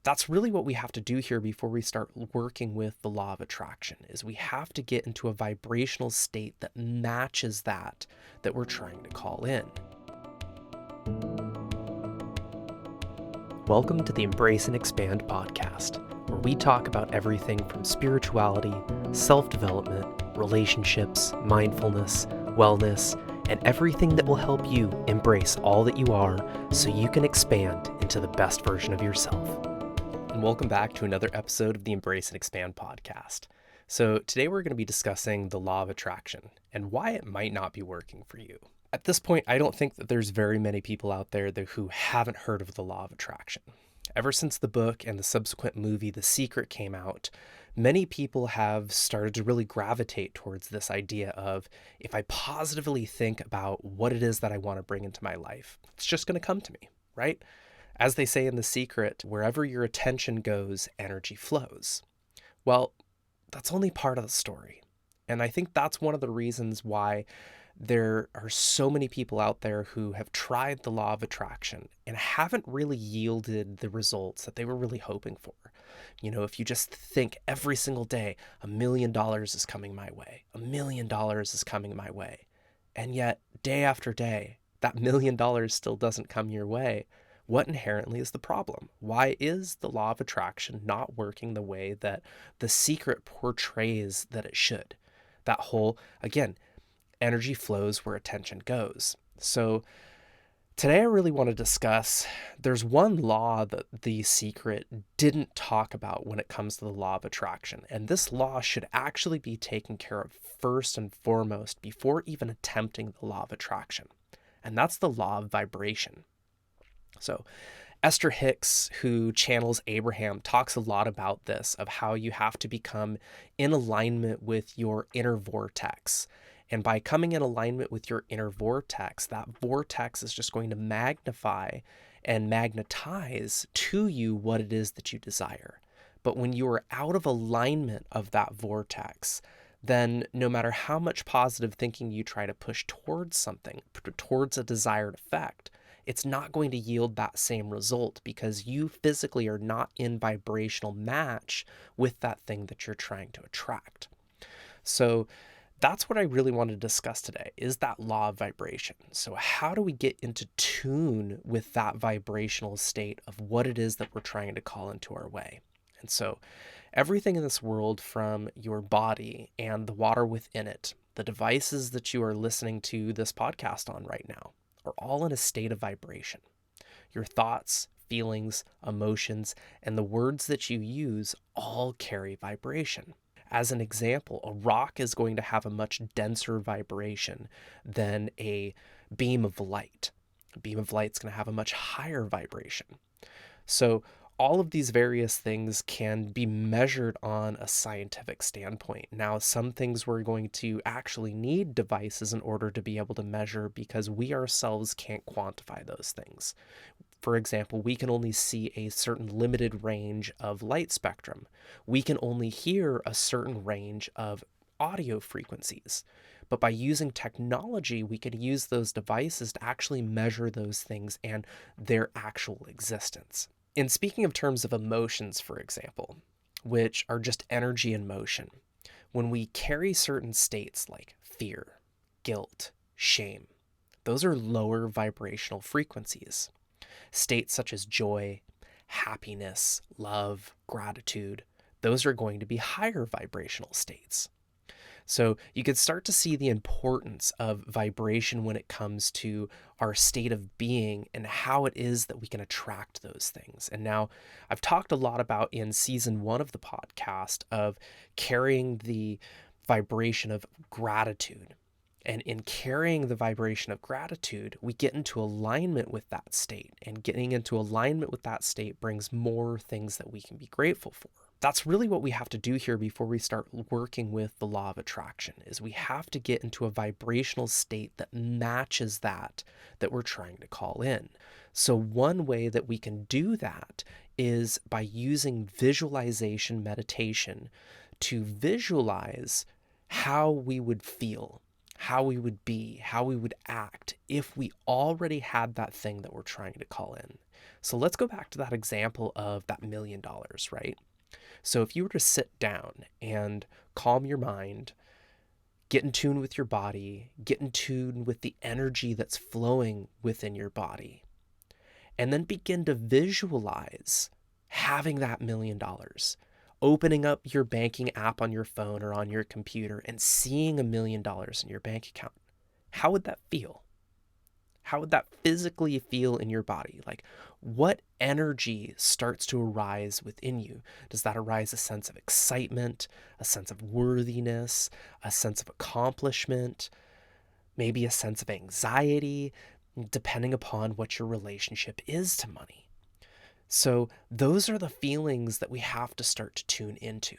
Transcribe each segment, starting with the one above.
That's really what we have to do here before we start working with the law of attraction, is we have to get into a vibrational state that matches that we're trying to call in. Welcome to the Embrace and Expand podcast, where we talk about everything from spirituality, self-development, relationships, mindfulness, wellness, and everything that will help you embrace all that you are so you can expand into the best version of yourself. And welcome back to another episode of the Embrace and Expand podcast. So today we're going to be discussing the law of attraction and why it might not be working for you. At this point, I don't think that there's very many people out there who haven't heard of the law of attraction. Ever since the book and the subsequent movie The Secret came out, many people have started to really gravitate towards this idea of, if I positively think about what it is that I want to bring into my life, it's just going to come to me, right? As they say in The Secret, wherever your attention goes, energy flows. Well, that's only part of the story. And I think that's one of the reasons why there are so many people out there who have tried the law of attraction and haven't really yielded the results that they were really hoping for. You know, if you just think every single day, $1 million is coming my way, $1 million is coming my way, and yet day after day, that $1 million still doesn't come your way, what inherently is the problem? Why is the law of attraction not working the way that The Secret portrays that it should? That whole, again, energy flows where attention goes. So today I really want to discuss, there's one law that The Secret didn't talk about when it comes to the law of attraction. And this law should actually be taken care of first and foremost before even attempting the law of attraction. And that's the law of vibration. So Esther Hicks, who channels Abraham, talks a lot about this, of how you have to become in alignment with your inner vortex. And by coming in alignment with your inner vortex, that vortex is just going to magnify and magnetize to you what it is that you desire. But when you are out of alignment of that vortex, then no matter how much positive thinking you try to push towards something, towards a desired effect, it's not going to yield that same result because you physically are not in vibrational match with that thing that you're trying to attract. So that's what I really want to discuss today, is that law of vibration. So how do we get into tune with that vibrational state of what it is that we're trying to call into our way? And so everything in this world, from your body and the water within it, the devices that you are listening to this podcast on right now, are all in a state of vibration. Your thoughts, feelings, emotions, and the words that you use all carry vibration. As an example, a rock is going to have a much denser vibration than a beam of light. A beam of light is going to have a much higher vibration. So all of these various things can be measured on a scientific standpoint. Now, some things we're going to actually need devices in order to be able to measure because we ourselves can't quantify those things. For example, we can only see a certain limited range of light spectrum. We can only hear a certain range of audio frequencies. But by using technology, we can use those devices to actually measure those things and their actual existence. In speaking of terms of emotions, for example, which are just energy in motion, when we carry certain states like fear, guilt, shame, those are lower vibrational frequencies. States such as joy, happiness, love, gratitude, those are going to be higher vibrational states. So you could start to see the importance of vibration when it comes to our state of being and how it is that we can attract those things. And now I've talked a lot about in season 1 of the podcast of carrying the vibration of gratitude. And in carrying the vibration of gratitude, we get into alignment with that state. And getting into alignment with that state brings more things that we can be grateful for. That's really what we have to do here before we start working with the law of attraction, is we have to get into a vibrational state that matches that we're trying to call in. So one way that we can do that is by using visualization meditation to visualize how we would feel, how we would be, how we would act if we already had that thing that we're trying to call in. So let's go back to that example of that $1 million, right? So if you were to sit down and calm your mind, get in tune with your body, get in tune with the energy that's flowing within your body, and then begin to visualize having that $1 million, opening up your banking app on your phone or on your computer and seeing $1 million in your bank account. How would that feel? How would that physically feel in your body? Like, what energy starts to arise within you? Does that arise a sense of excitement, a sense of worthiness, a sense of accomplishment, maybe a sense of anxiety, depending upon what your relationship is to money? So those are the feelings that we have to start to tune into.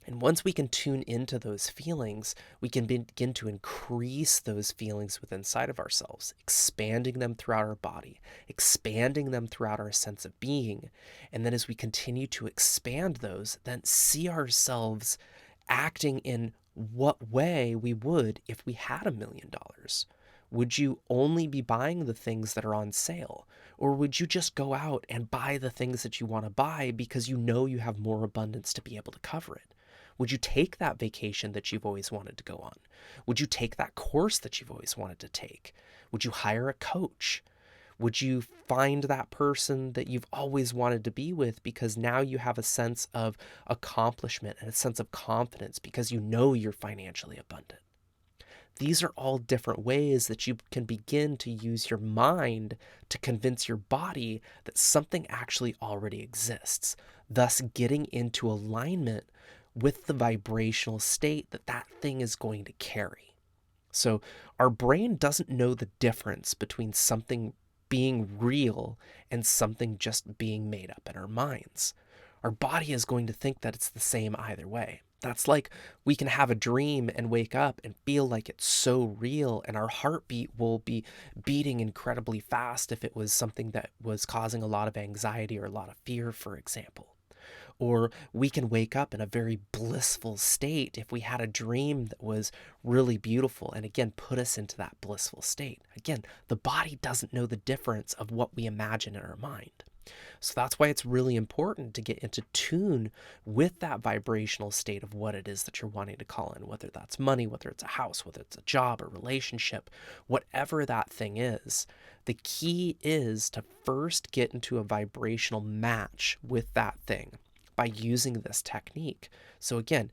And once we can tune into those feelings, we can begin to increase those feelings within inside of ourselves, expanding them throughout our body, expanding them throughout our sense of being. And then as we continue to expand those, then see ourselves acting in what way we would if we had $1 million. Would you only be buying the things that are on sale? Or would you just go out and buy the things that you want to buy because you know you have more abundance to be able to cover it? Would you take that vacation that you've always wanted to go on? Would you take that course that you've always wanted to take? Would you hire a coach? Would you find that person that you've always wanted to be with because now you have a sense of accomplishment and a sense of confidence because you know you're financially abundant? These are all different ways that you can begin to use your mind to convince your body that something actually already exists, thus getting into alignment with the vibrational state that that thing is going to carry. So our brain doesn't know the difference between something being real and something just being made up in our minds. Our body is going to think that it's the same either way. That's like we can have a dream and wake up and feel like it's so real, and our heartbeat will be beating incredibly fast if it was something that was causing a lot of anxiety or a lot of fear, for example. Or we can wake up in a very blissful state if we had a dream that was really beautiful and again put us into that blissful state. Again, the body doesn't know the difference of what we imagine in our mind. So that's why it's really important to get into tune with that vibrational state of what it is that you're wanting to call in, whether that's money, whether it's a house, whether it's a job, a relationship, whatever that thing is. The key is to first get into a vibrational match with that thing by using this technique. So again,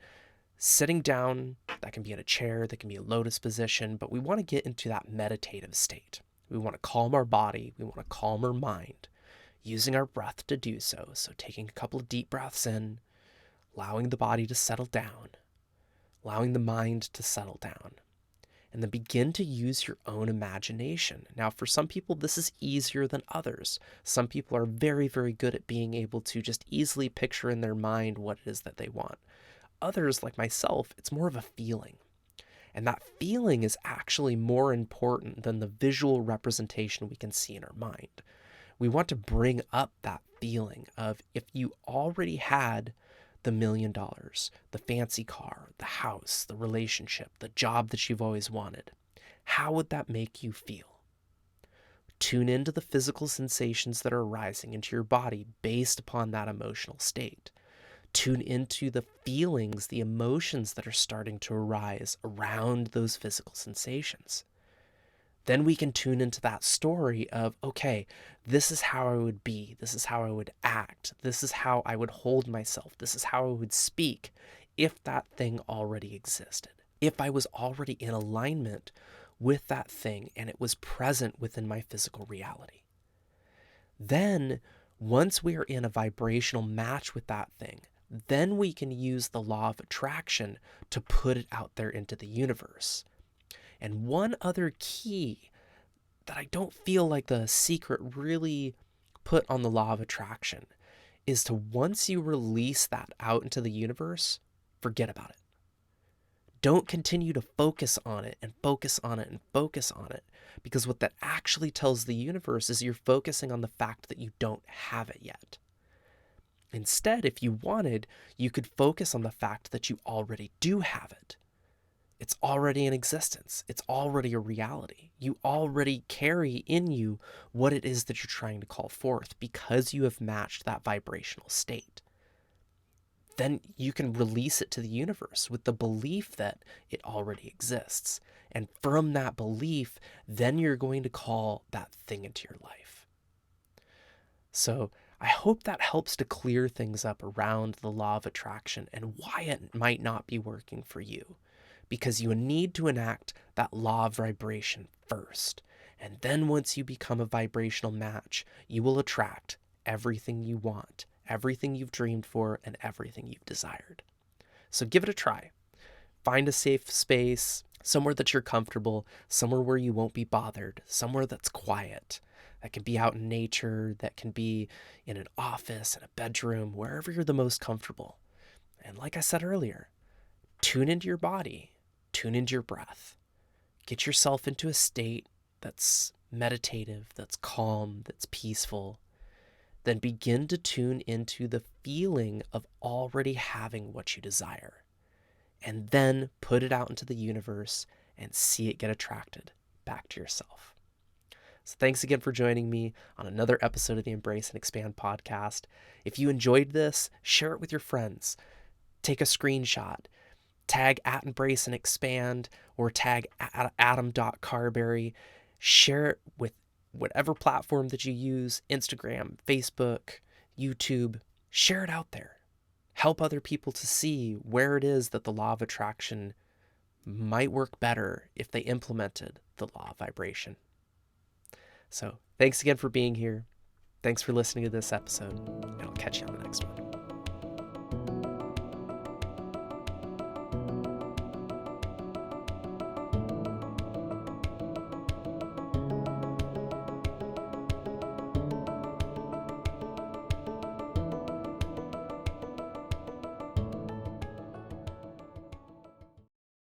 sitting down, that can be in a chair, that can be a lotus position, but we want to get into that meditative state. We want to calm our body, we want to calm our mind, using our breath to do so. So taking a couple of deep breaths in, allowing the body to settle down, allowing the mind to settle down, and then begin to use your own imagination. Now, for some people, this is easier than others. Some people are very, very good at being able to just easily picture in their mind what it is that they want. Others, like myself, it's more of a feeling. And that feeling is actually more important than the visual representation we can see in our mind. We want to bring up that feeling of if you already had the $1 million, the fancy car, the house, the relationship, the job that you've always wanted, how would that make you feel? Tune into the physical sensations that are arising into your body based upon that emotional state. Tune into the feelings, the emotions that are starting to arise around those physical sensations. Then we can tune into that story of, okay, this is how I would be. This is how I would act. This is how I would hold myself. This is how I would speak if that thing already existed. If I was already in alignment with that thing and it was present within my physical reality. Then, once we are in a vibrational match with that thing, then we can use the law of attraction to put it out there into the universe. And one other key that I don't feel like the secret really put on the law of attraction is to, once you release that out into the universe, forget about it. Don't continue to focus on it and focus on it and focus on it, because what that actually tells the universe is you're focusing on the fact that you don't have it yet. Instead, if you wanted, you could focus on the fact that you already do have it. It's already in existence. It's already a reality. You already carry in you what it is that you're trying to call forth because you have matched that vibrational state. Then you can release it to the universe with the belief that it already exists. And from that belief, then you're going to call that thing into your life. So I hope that helps to clear things up around the law of attraction and why it might not be working for you. Because you need to enact that law of vibration first. And then once you become a vibrational match, you will attract everything you want, everything you've dreamed for, and everything you've desired. So give it a try. Find a safe space, somewhere that you're comfortable, somewhere where you won't be bothered, somewhere that's quiet. That can be out in nature, that can be in an office, in a bedroom, wherever you're the most comfortable. And like I said earlier, tune into your body, tune into your breath. Get yourself into a state that's meditative, that's calm, that's peaceful. Then begin to tune into the feeling of already having what you desire. And then put it out into the universe and see it get attracted back to yourself. So thanks again for joining me on another episode of the Embrace and Expand podcast. If you enjoyed this, share it with your friends. Take a screenshot. Tag @Embrace and Expand or tag Adam.Carberry. Share it with whatever platform that you use, Instagram, Facebook, YouTube. Share it out there. Help other people to see where it is that the law of attraction might work better if they implemented the law of vibration. So thanks again for being here. Thanks for listening to this episode, and I'll catch you on the next one.